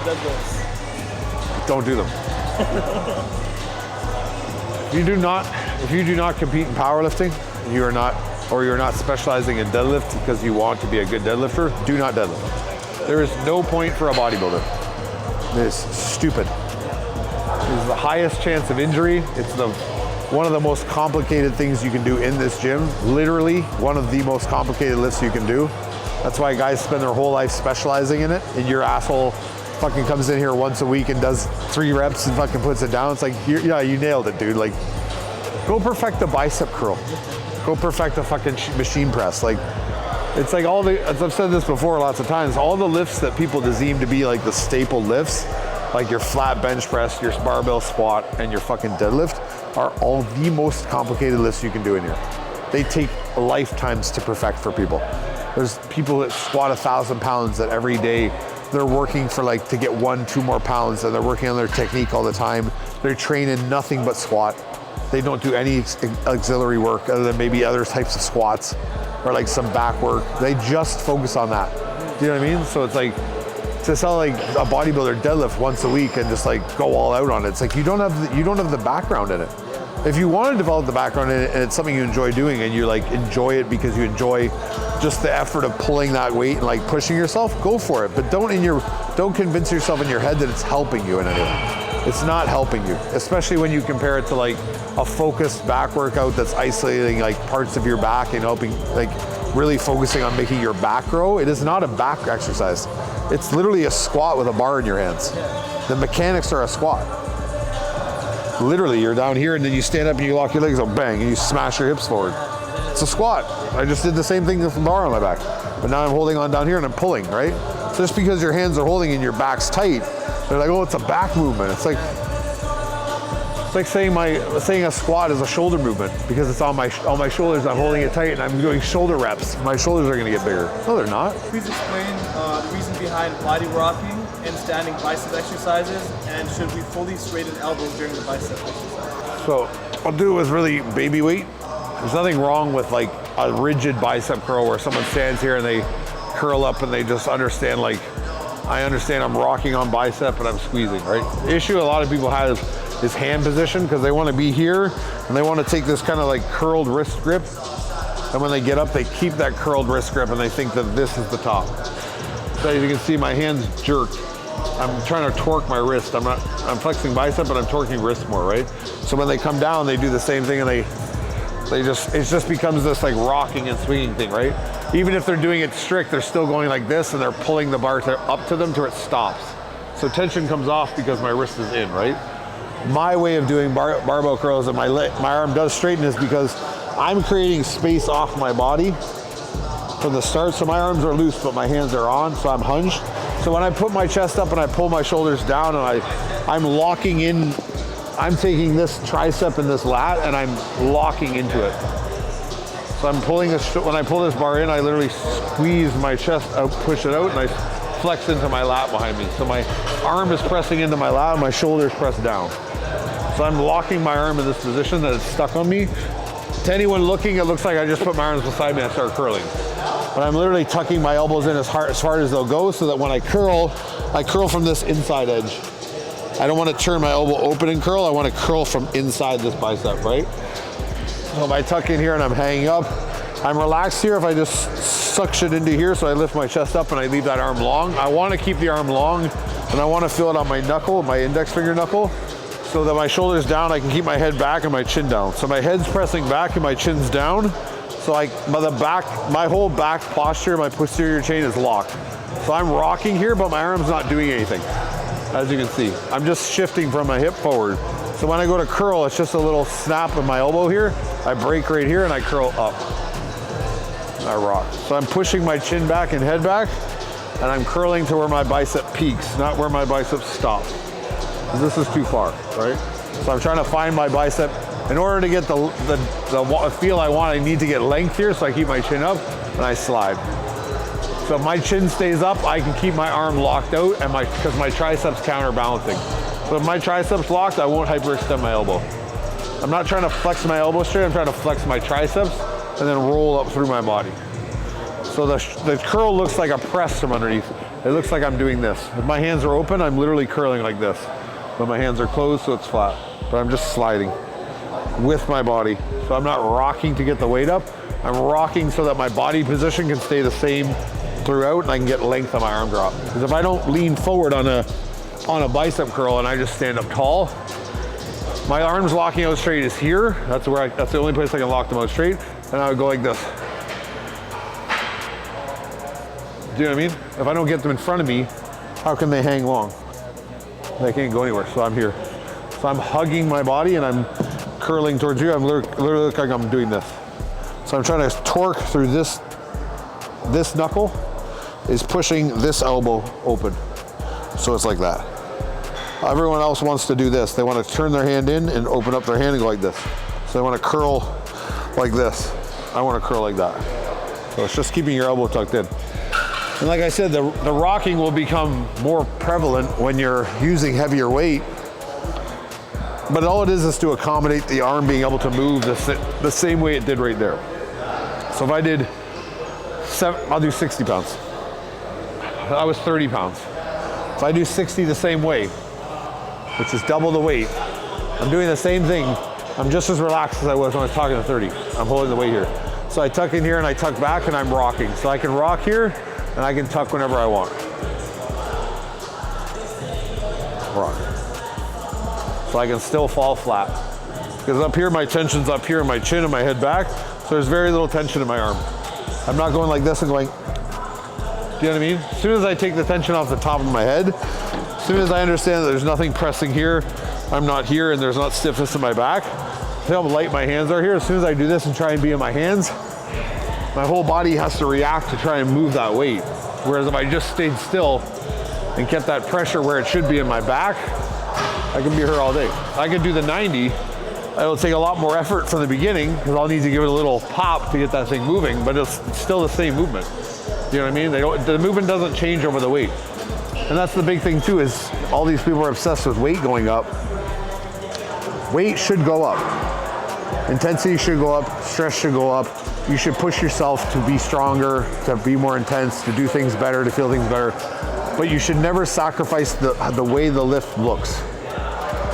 deadlifts? Don't do them. If you do not compete in powerlifting, you're not specializing in deadlift because you want to be a good deadlifter, do not deadlift. There is no point for a bodybuilder. It's stupid. It's the highest chance of injury. It's one of the most complicated things you can do in this gym. Literally one of the most complicated lifts you can do. That's why guys spend their whole life specializing in it, and your asshole fucking comes in here once a week and does 3 reps and fucking puts it down. It's like, yeah, you nailed it, dude. Like, go perfect the bicep curl. Go perfect the fucking machine press. Like, it's like as I've said this before lots of times, all the lifts that people deem to be like the staple lifts, like your flat bench press, your barbell squat, and your fucking deadlift, are all the most complicated lifts you can do in here. They take lifetimes to perfect for people. There's people that squat 1,000 pounds that every day they're working for like to get 1-2 more pounds, and they're working on their technique all the time. They're training nothing but squat. They don't do any auxiliary work other than maybe other types of squats or like some back work. They just focus on that. Do you know what I mean? So it's like, to sell like a bodybuilder deadlift once a week and just like go all out on it, it's like you don't have the background in it. If you want to develop the background in it and it's something you enjoy doing and you like enjoy it because you enjoy just the effort of pulling that weight and like pushing yourself, go for it. But don't convince yourself in your head that it's helping you in any way. It's not helping you, especially when you compare it to like a focused back workout that's isolating like parts of your back and helping, like really focusing on making your back grow. It is not a back exercise. It's literally a squat with a bar in your hands. The mechanics are a squat. Literally, you're down here and then you stand up and you lock your legs up, bang, and you smash your hips forward. It's a squat. I just did the same thing with the bar on my back. But now I'm holding on down here and I'm pulling, right? So just because your hands are holding and your back's tight, they're like, oh, it's a back movement. It's like saying a squat is a shoulder movement because it's on my shoulders. I'm holding it tight and I'm doing shoulder reps. My shoulders are going to get bigger. No, they're not. Please explain the reason behind body rocking and standing bicep exercises, and should we fully straighten elbows during the bicep exercise? So I'll do it with really baby weight. There's nothing wrong with like a rigid bicep curl where someone stands here and they curl up and they just understand, like, I understand I'm rocking on bicep and I'm squeezing, right? The issue a lot of people have is hand position, because they want to be here and they want to take this kind of like curled wrist grip, and when they get up they keep that curled wrist grip and they think that this is the top. So as you can see, my hands jerk. I'm trying to torque my wrist. I'm flexing bicep, but I'm torquing wrist more, right? So when they come down, they do the same thing, and it just becomes this like rocking and swinging thing, right? Even if they're doing it strict, they're still going like this, and they're pulling the bar up to them to where it stops. So tension comes off because my wrist is in, right? My way of doing barbell curls and my arm does straighten is because I'm creating space off my body from the start. So my arms are loose, but my hands are on, so I'm hinged. So when I put my chest up and I pull my shoulders down and I'm locking in, I'm taking this tricep and this lat and I'm locking into it. So I'm pulling when I pull this bar in, I literally squeeze my chest out, push it out, and I flex into my lat behind me. So my arm is pressing into my lat and my shoulders press down. So I'm locking my arm in this position that it's stuck on me. To anyone looking, it looks like I just put my arms beside me and I start curling. But I'm literally tucking my elbows in as hard as they'll go, so that when I curl from this inside edge. I don't want to turn my elbow open and curl, I want to curl from inside this bicep, right? So if I tuck in here and I'm hanging up, I'm relaxed here. If I just suction into here, so I lift my chest up and I leave that arm long. I want to keep the arm long, and I want to feel it on my knuckle, my index finger knuckle, so that my shoulder's down, I can keep my head back and my chin down. So my head's pressing back and my chin's down. So my whole back posture, my posterior chain is locked. So I'm rocking here, but my arm's not doing anything. As you can see, I'm just shifting from my hip forward. So when I go to curl, it's just a little snap of my elbow here. I break right here and I curl up. I rock. So I'm pushing my chin back and head back, and I'm curling to where my bicep peaks, not where my bicep stops. This is too far, right? So I'm trying to find my bicep. In order to get the feel I want, I need to get length here, so I keep my chin up and I slide. So if my chin stays up, I can keep my arm locked out, and because my triceps counterbalancing. So if my triceps locked, I won't hyperextend my elbow. I'm not trying to flex my elbow straight, I'm trying to flex my triceps and then roll up through my body. So the curl looks like a press from underneath. it looks like I'm doing this. If my hands are open, I'm literally curling like this. But my hands are closed, so it's flat. But I'm just sliding with my body. So I'm not rocking to get the weight up. I'm rocking so that my body position can stay the same throughout and I can get length on my arm drop. Because if I don't lean forward on a bicep curl and I just stand up tall, my arms locking out straight is here. That's the only place I can lock them out straight. And I would go like this. Do you know what I mean? If I don't get them in front of me, how can they hang long? They can't go anywhere, so I'm here. So I'm hugging my body and I'm curling towards you. I'm literally look like I'm doing this. So I'm trying to torque through this. This knuckle is pushing this elbow open. So it's like that. Everyone else wants to do this. They want to turn their hand in and open up their hand and go like this. So they want to curl like this. I want to curl like that. So it's just keeping your elbow tucked in. And like I said, the rocking will become more prevalent when you're using heavier weight. But all it is to accommodate the arm being able to move the same way it did right there. So if I did I'll do 60 pounds. I was 30 pounds. If I do 60 the same way, which is double the weight, I'm doing the same thing. I'm just as relaxed as I was when I was talking to 30. I'm holding the weight here. So I tuck in here and I tuck back and I'm rocking. So I can rock here and I can tuck whenever I want. Rock. So I can still fall flat. Because up here, my tension's up here in my chin and my head back. So there's very little tension in my arm. I'm not going like this and going, do you know what I mean? As soon as I take the tension off the top of my head, as soon as I understand that there's nothing pressing here, I'm not here and there's not stiffness in my back, see how light my hands are here? As soon as I do this and try and be in my hands, my whole body has to react to try and move that weight. Whereas if I just stayed still and kept that pressure where it should be in my back, I can be here all day. I could do the 90. It'll take a lot more effort from the beginning because I'll need to give it a little pop to get that thing moving, but it's still the same movement. You know what I mean? The movement doesn't change over the weight. And that's the big thing too, is all these people are obsessed with weight going up. Weight should go up. Intensity should go up, stress should go up. You should push yourself to be stronger, to be more intense, to do things better, to feel things better. But you should never sacrifice the way the lift looks.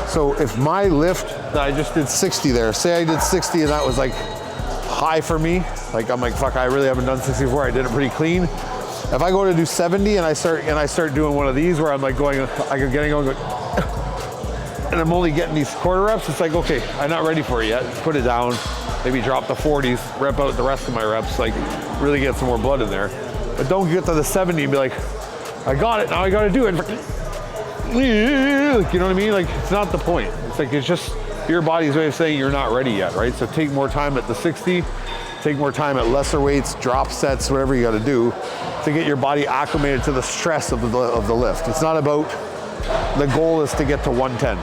So if my lift, I just did 60 there, say I did 60 and that was like high for me, like I'm like, fuck, I really haven't done 60 before, I did it pretty clean. If I go to do 70 and I start doing one of these where I'm like going, I can get going, and I'm only getting these quarter reps, it's like, okay, I'm not ready for it yet. Put it down, maybe drop the 40s, rep out the rest of my reps, like really get some more blood in there. But don't get to the 70 and be like, I got it, now I gotta do it. You know what I mean? Like, it's not the point. It's like, it's just your body's way of saying you're not ready yet, right? So take more time at the 60, take more time at lesser weights, drop sets, whatever you gotta do to get your body acclimated to the stress of the lift. It's not about, the goal is to get to 110.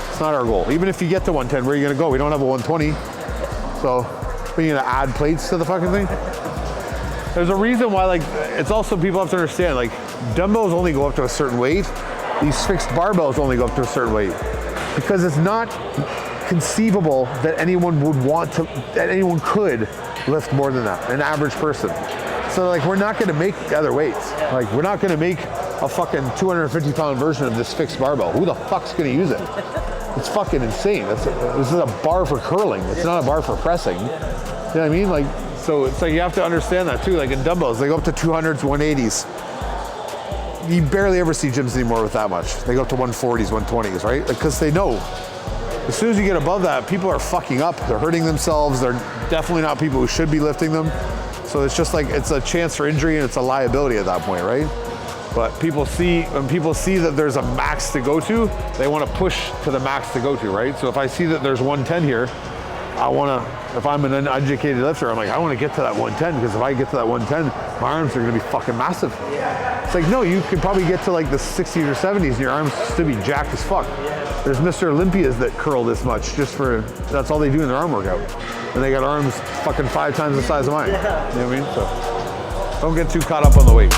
It's not our goal. Even if you get to 110, where are you gonna go? We don't have a 120. So, are you gonna add plates to the fucking thing? There's a reason why, like, it's also, people have to understand, like, dumbbells only go up to a certain weight. These fixed barbells only go up to a certain weight. Because it's not conceivable that anyone could lift more than that, an average person. So like, we're not gonna make other weights. Like, we're not gonna make a fucking 250 pound version of this fixed barbell. Who the fuck's gonna use it? It's fucking insane. This is a bar for curling. It's not a bar for pressing. You know what I mean? Like, so it's like, you have to understand that too. Like in dumbbells, they go up to 200s, 180s. You barely ever see gyms anymore with that much. They go up to 140s, 120s, right? Because they know, as soon as you get above that, people are fucking up. They're hurting themselves. They're definitely not people who should be lifting them. So it's just like, it's a chance for injury and it's a liability at that point, right? But when people see that there's a max to go to, they want to push to the max to go to, right? So if I see that there's 110 here, I want to, if I'm an uneducated lifter, I'm like, I want to get to that 110, because if I get to that 110, my arms are going to be fucking massive. It's like, no, you could probably get to like the 60s or 70s and your arms still be jacked as fuck. There's Mr. Olympias that curl this much just for, that's all they do in their arm workout. And they got arms fucking 5 times the size of mine. You know what I mean? So don't get too caught up on the weight.